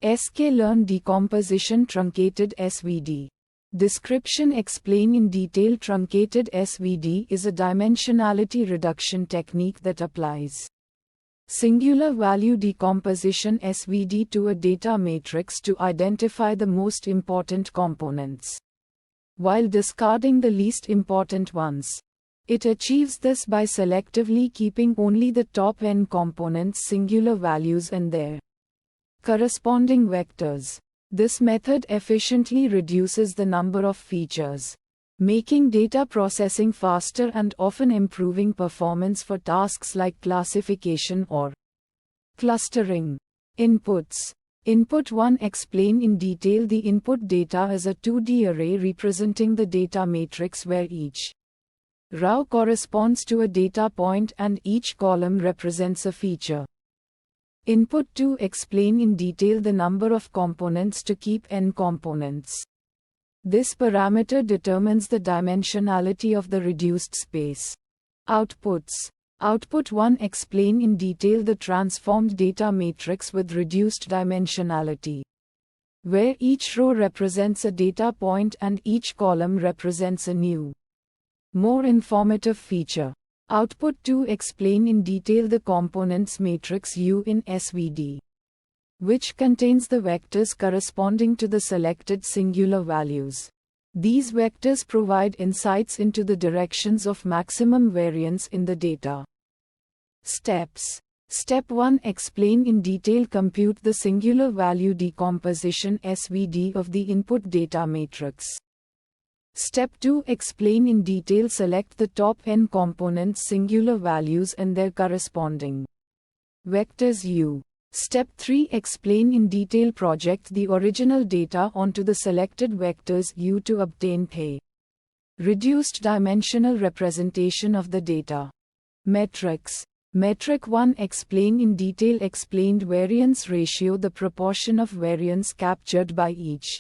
sklearn decomposition truncated SVD. Description explain in detail. Truncated SVD is a dimensionality reduction technique that applies singular value decomposition SVD to a data matrix to identify the most important components, while discarding the least important ones. It achieves this by selectively keeping only the top n components singular values and their corresponding vectors. This method efficiently reduces the number of features, making data processing faster and often improving performance for tasks like classification or clustering. Inputs. Input 1 explain in detail. The input data is a 2D array representing the data matrix where each row corresponds to a data point and each column represents a feature. Input 2 explain in detail the number of components to keep n components. This parameter determines the dimensionality of the reduced space. Outputs. Output 1 explain in detail the transformed data matrix with reduced dimensionality, where each row represents a data point and each column represents a new, more informative feature. Output 2 explain in detail the components matrix U in SVD, which contains the vectors corresponding to the selected singular values. These vectors provide insights into the directions of maximum variance in the data. Steps. Step 1 explain in detail compute the singular value decomposition SVD of the input data matrix. Step 2 explain in detail select the top n components singular values and their corresponding vectors U. Step 3 explain in detail project the original data onto the selected vectors U to obtain a reduced dimensional representation of the data. Metrics. Metric 1 explain in detail explained variance ratio, the proportion of variance captured by each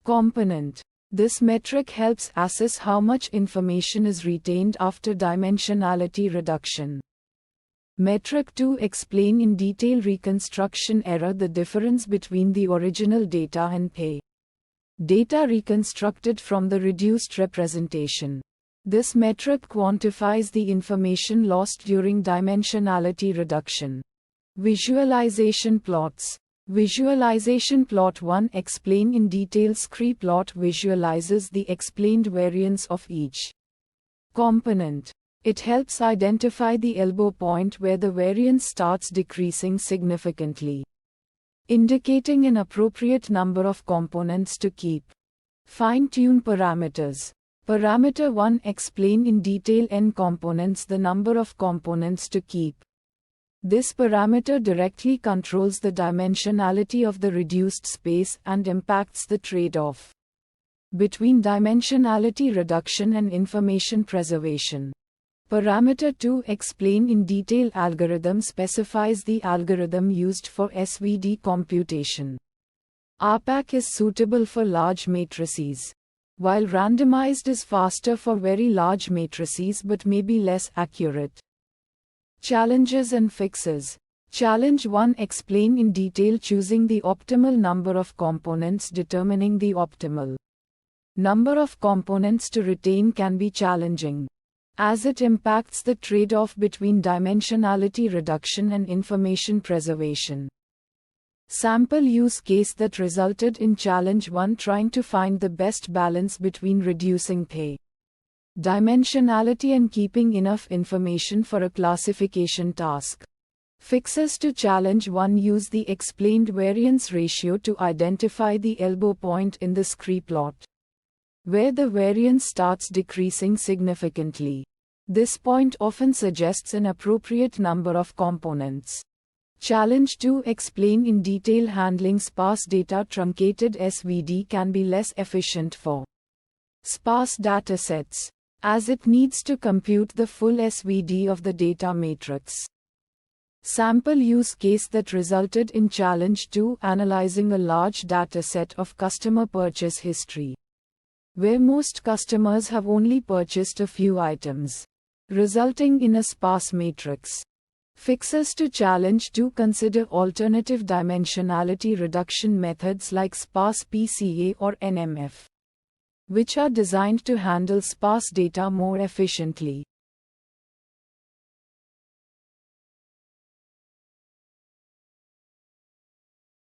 component. This metric helps assess how much information is retained after dimensionality reduction. Metric 2 explain in detail reconstruction error, the difference between the original data and a data reconstructed from the reduced representation. This metric quantifies the information lost during dimensionality reduction. Visualization plots. Visualization plot 1 explain in detail. Scree plot visualizes the explained variance of each component. It helps identify the elbow point where the variance starts decreasing significantly, indicating an appropriate number of components to keep. Fine-tune parameters. Parameter 1 explain in detail n components, the number of components to keep. This parameter directly controls the dimensionality of the reduced space and impacts the trade-off between dimensionality reduction and information preservation. Parameter 2 explain in detail algorithm specifies the algorithm used for SVD computation. RPAC is suitable for large matrices, while randomized is faster for very large matrices but may be less accurate. Challenges and fixes. Challenge 1 explain in detail choosing the optimal number of components. Determining the optimal number of components to retain can be challenging, as it impacts the trade-off between dimensionality reduction and information preservation. Sample use case that resulted in challenge 1: trying to find the best balance between reducing a dimensionality and keeping enough information for a classification task. Fixes to challenge 1: use the explained variance ratio to identify the elbow point in the scree plot, where the variance starts decreasing significantly. This point often suggests an appropriate number of components. Challenge 2: explain in detail handling sparse data. Truncated SVD can be less efficient for sparse datasets, as it needs to compute the full SVD of the data matrix. Sample use case that resulted in challenge 2: analyzing a large dataset of customer purchase history, where most customers have only purchased a few items, resulting in a sparse matrix. Fixers to challenge do consider alternative dimensionality reduction methods like sparse PCA or NMF, which are designed to handle sparse data more efficiently.